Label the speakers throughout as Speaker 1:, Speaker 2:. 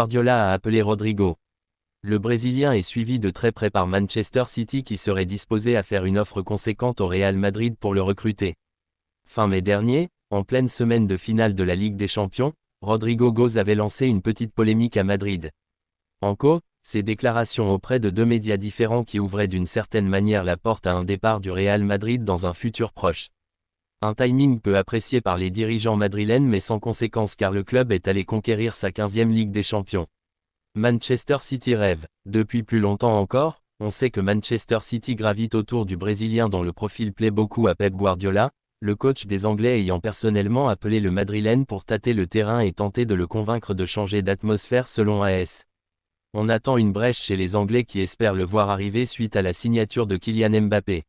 Speaker 1: Guardiola a appelé Rodrigo. Le Brésilien est suivi de très près par Manchester City qui serait disposé à faire une offre conséquente au Real Madrid pour le recruter. Fin mai dernier, en pleine semaine de finale de la Ligue des Champions, Rodrigo Goes avait lancé une petite polémique à Madrid. En cause, ses déclarations auprès de deux médias différents qui ouvraient d'une certaine manière la porte à un départ du Real Madrid dans un futur proche. Un timing peu apprécié par les dirigeants madrilènes mais sans conséquence car le club est allé conquérir sa 15e Ligue des Champions. Manchester City rêve. Depuis plus longtemps encore, on sait que Manchester City gravite autour du Brésilien dont le profil plaît beaucoup à Pep Guardiola, le coach des Anglais ayant personnellement appelé le Madrilène pour tâter le terrain et tenter de le convaincre de changer d'atmosphère selon AS. On attend une brèche chez les Anglais qui espèrent le voir arriver suite à la signature de Kylian Mbappé.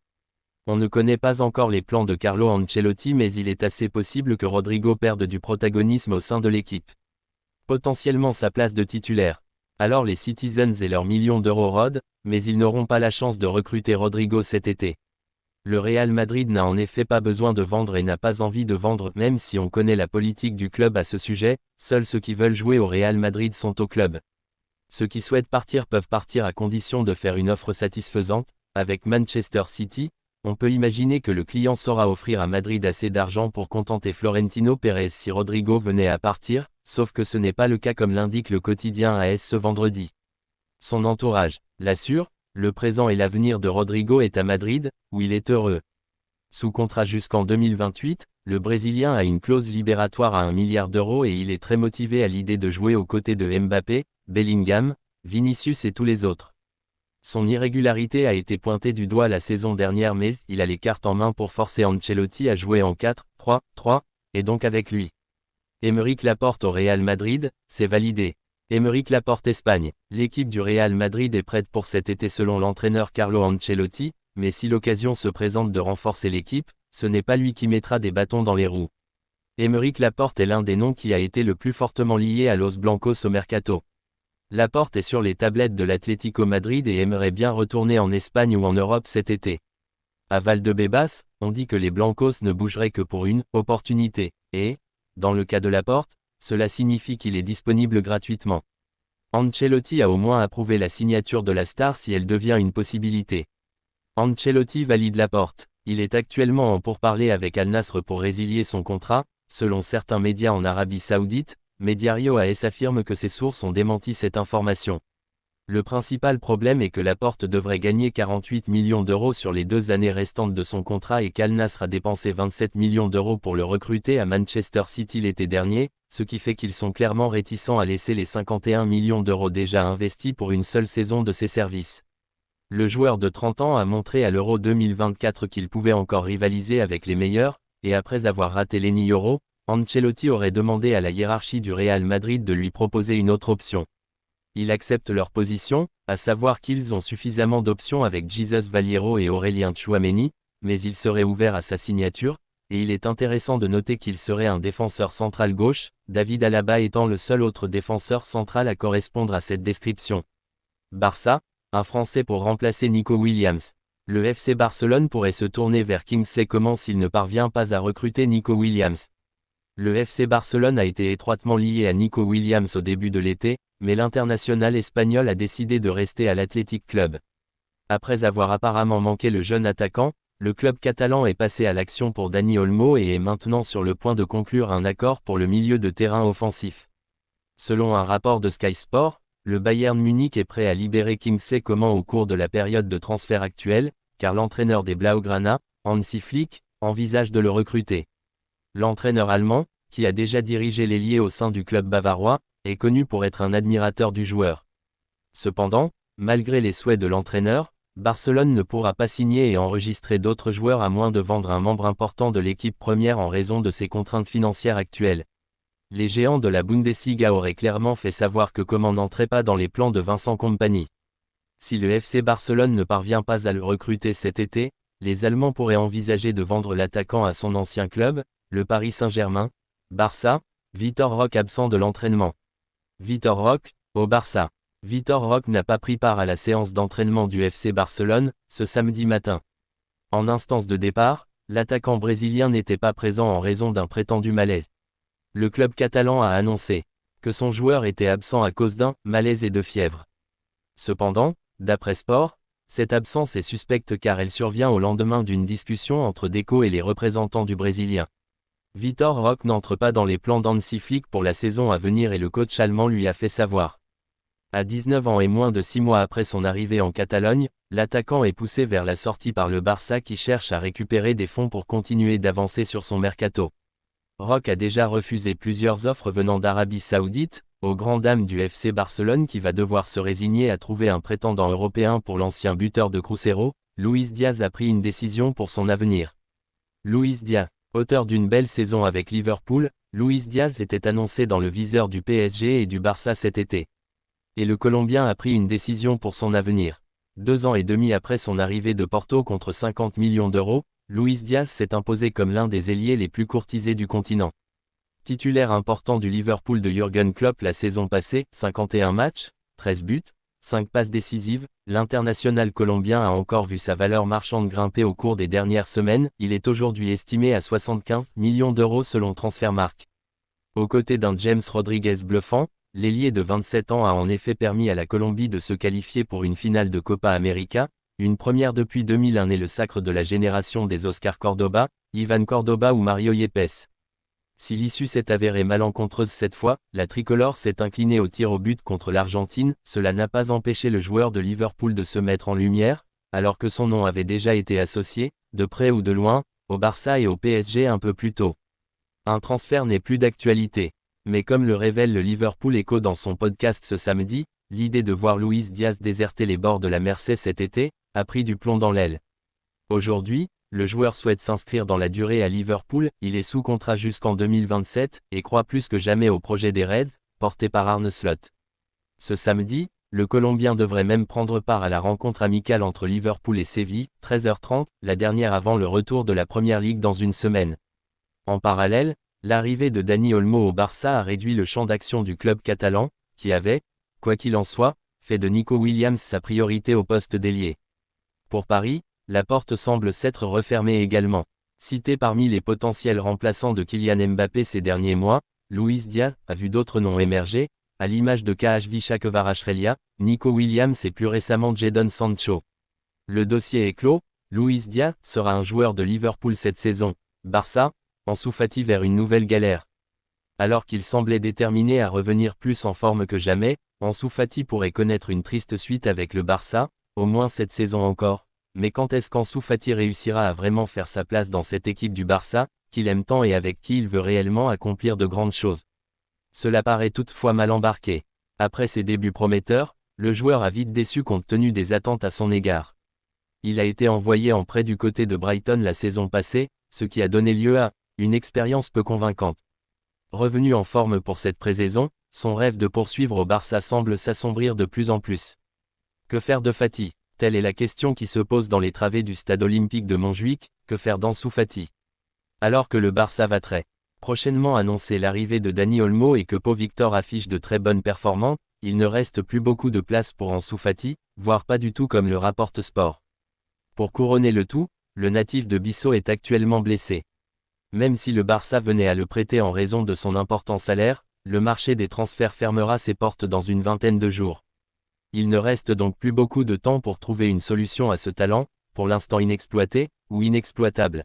Speaker 1: On ne connaît pas encore les plans de Carlo Ancelotti mais il est assez possible que Rodrigo perde du protagonisme au sein de l'équipe. Potentiellement sa place de titulaire. Alors les Citizens et leurs millions d'euros rôdent, mais ils n'auront pas la chance de recruter Rodrigo cet été. Le Real Madrid n'a en effet pas besoin de vendre et n'a pas envie de vendre même si on connaît la politique du club à ce sujet, seuls ceux qui veulent jouer au Real Madrid sont au club. Ceux qui souhaitent partir peuvent partir à condition de faire une offre satisfaisante. Avec Manchester City, on peut imaginer que le client saura offrir à Madrid assez d'argent pour contenter Florentino Pérez si Rodrigo venait à partir, sauf que ce n'est pas le cas comme l'indique le quotidien AS ce vendredi. Son entourage l'assure, le présent et l'avenir de Rodrigo est à Madrid, où il est heureux. Sous contrat jusqu'en 2028, le Brésilien a une clause libératoire à 1 milliard d'euros et il est très motivé à l'idée de jouer aux côtés de Mbappé, Bellingham, Vinicius et tous les autres. Son irrégularité a été pointée du doigt la saison dernière mais il a les cartes en main pour forcer Ancelotti à jouer en 4-3-3, et donc avec lui. Aymeric Laporte au Real Madrid, c'est validé. Aymeric Laporte Espagne. L'équipe du Real Madrid est prête pour cet été selon l'entraîneur Carlo Ancelotti, mais si l'occasion se présente de renforcer l'équipe, ce n'est pas lui qui mettra des bâtons dans les roues. Aymeric Laporte est l'un des noms qui a été le plus fortement lié à Los Blancos au mercato. Laporte est sur les tablettes de l'Atlético Madrid et aimerait bien retourner en Espagne ou en Europe cet été. À Valdebebas, on dit que les Blancos ne bougeraient que pour une opportunité, et, dans le cas de Laporte, cela signifie qu'il est disponible gratuitement. Ancelotti a au moins approuvé la signature de la star si elle devient une possibilité. Ancelotti valide Laporte. Il est actuellement en pourparlers avec Al Nassr pour résilier son contrat, selon certains médias en Arabie Saoudite. Mediario AS affirme que ses sources ont démenti cette information. Le principal problème est que Laporte devrait gagner 48 millions d'euros sur les 2 années restantes de son contrat et qu'Al Nassr a dépensé 27 millions d'euros pour le recruter à Manchester City l'été dernier, ce qui fait qu'ils sont clairement réticents à laisser les 51 millions d'euros déjà investis pour une seule saison de ses services. Le joueur de 30 ans a montré à l'Euro 2024 qu'il pouvait encore rivaliser avec les meilleurs, et après avoir raté l'Eni Euro, Ancelotti aurait demandé à la hiérarchie du Real Madrid de lui proposer une autre option. Il accepte leur position, à savoir qu'ils ont suffisamment d'options avec Jesus Valiero et Aurélien Tchouaméni, mais il serait ouvert à sa signature, et il est intéressant de noter qu'il serait un défenseur central gauche, David Alaba étant le seul autre défenseur central à correspondre à cette description. Barça, un Français pour remplacer Nico Williams. Le FC Barcelone pourrait se tourner vers Kingsley Coman s'il ne parvient pas à recruter Nico Williams. Le FC Barcelone a été étroitement lié à Nico Williams au début de l'été, mais l'international espagnol a décidé de rester à l'Athletic Club. Après avoir apparemment manqué le jeune attaquant, le club catalan est passé à l'action pour Dani Olmo et est maintenant sur le point de conclure un accord pour le milieu de terrain offensif. Selon un rapport de Sky Sport, le Bayern Munich est prêt à libérer Kingsley Coman au cours de la période de transfert actuelle, car l'entraîneur des Blaugrana, Hansi Flick, envisage de le recruter. L'entraîneur allemand, qui a déjà dirigé l'ailier au sein du club bavarois, est connu pour être un admirateur du joueur. Cependant, malgré les souhaits de l'entraîneur, Barcelone ne pourra pas signer et enregistrer d'autres joueurs à moins de vendre un membre important de l'équipe première en raison de ses contraintes financières actuelles. Les géants de la Bundesliga auraient clairement fait savoir que Coman n'entrait pas dans les plans de Vincent Kompany. Si le FC Barcelone ne parvient pas à le recruter cet été, les Allemands pourraient envisager de vendre l'attaquant à son ancien club, le Paris Saint-Germain. Barça, Vitor Roque absent de l'entraînement. Vitor Roque, au Barça. Vitor Roque n'a pas pris part à la séance d'entraînement du FC Barcelone, ce samedi matin. En instance de départ, l'attaquant brésilien n'était pas présent en raison d'un prétendu malaise. Le club catalan a annoncé que son joueur était absent à cause d'un malaise et de fièvre. Cependant, d'après Sport, cette absence est suspecte car elle survient au lendemain d'une discussion entre Deco et les représentants du Brésilien. Vitor Roque n'entre pas dans les plans d'Hansi Flick pour la saison à venir et le coach allemand lui a fait savoir. À 19 ans et moins de 6 mois après son arrivée en Catalogne, l'attaquant est poussé vers la sortie par le Barça qui cherche à récupérer des fonds pour continuer d'avancer sur son mercato. Roque a déjà refusé plusieurs offres venant d'Arabie Saoudite, aux grandes dames du FC Barcelone qui va devoir se résigner à trouver un prétendant européen pour l'ancien buteur de Cruzeiro. Luis Diaz a pris une décision pour son avenir. Luis Diaz, auteur d'une belle saison avec Liverpool, Luis Diaz était annoncé dans le viseur du PSG et du Barça cet été. Et le Colombien a pris une décision pour son avenir. 2 ans et demi après son arrivée de Porto contre 50 millions d'euros, Luis Diaz s'est imposé comme l'un des ailiers les plus courtisés du continent. Titulaire important du Liverpool de Jürgen Klopp la saison passée, 51 matchs, 13 buts, 5 passes décisives, l'international colombien a encore vu sa valeur marchande grimper au cours des dernières semaines, il est aujourd'hui estimé à 75 millions d'euros selon Transfermarkt. Aux côtés d'un James Rodriguez bluffant, l'ailier de 27 ans a en effet permis à la Colombie de se qualifier pour une finale de Copa América, une première depuis 2001 et le sacre de la génération des Oscar Cordoba, Ivan Cordoba ou Mario Yepes. Si l'issue s'est avérée malencontreuse cette fois, la tricolore s'est inclinée au tir au but contre l'Argentine, cela n'a pas empêché le joueur de Liverpool de se mettre en lumière, alors que son nom avait déjà été associé, de près ou de loin, au Barça et au PSG un peu plus tôt. Un transfert n'est plus d'actualité. Mais comme le révèle le Liverpool Echo dans son podcast ce samedi, l'idée de voir Luis Diaz déserter les bords de la Mersey cet été, a pris du plomb dans l'aile. Aujourd'hui, le joueur souhaite s'inscrire dans la durée à Liverpool, il est sous contrat jusqu'en 2027, et croit plus que jamais au projet des Reds, porté par Arne Slot. Ce samedi, le Colombien devrait même prendre part à la rencontre amicale entre Liverpool et Séville, 13h30, la dernière avant le retour de la Première Ligue dans une semaine. En parallèle, l'arrivée de Dani Olmo au Barça a réduit le champ d'action du club catalan, qui avait, quoi qu'il en soit, fait de Nico Williams sa priorité au poste d'ailier. Pour Paris, la porte semble s'être refermée également. Cité parmi les potentiels remplaçants de Kylian Mbappé ces derniers mois, Luis Diaz a vu d'autres noms émerger, à l'image de Khachevich Kvaratskhelia, Nico Williams et plus récemment Jadon Sancho. Le dossier est clos, Luis Diaz sera un joueur de Liverpool cette saison. Barça, Ansu Fati vers une nouvelle galère. Alors qu'il semblait déterminé à revenir plus en forme que jamais, Ansu Fati pourrait connaître une triste suite avec le Barça, au moins cette saison encore. Mais quand est-ce qu'Ansu Fati réussira à vraiment faire sa place dans cette équipe du Barça, qu'il aime tant et avec qui il veut réellement accomplir de grandes choses? Cela paraît toutefois mal embarqué. Après ses débuts prometteurs, le joueur a vite déçu compte tenu des attentes à son égard. Il a été envoyé en prêt du côté de Brighton la saison passée, ce qui a donné lieu à une expérience peu convaincante. Revenu en forme pour cette pré-saison, son rêve de poursuivre au Barça semble s'assombrir de plus en plus. Que faire de Fati? Telle est la question qui se pose dans les travées du stade olympique de Montjuïc, que faire d'Ansu Fati? Alors que le Barça va très prochainement annoncer l'arrivée de Dani Olmo et que Pau Victor affiche de très bonnes performances, il ne reste plus beaucoup de place pour Ansu Fati, voire pas du tout comme le rapporte Sport. Pour couronner le tout, le natif de Bissau est actuellement blessé. Même si le Barça venait à le prêter en raison de son important salaire, le marché des transferts fermera ses portes dans une vingtaine de jours. Il ne reste donc plus beaucoup de temps pour trouver une solution à ce talent, pour l'instant inexploité, ou inexploitable.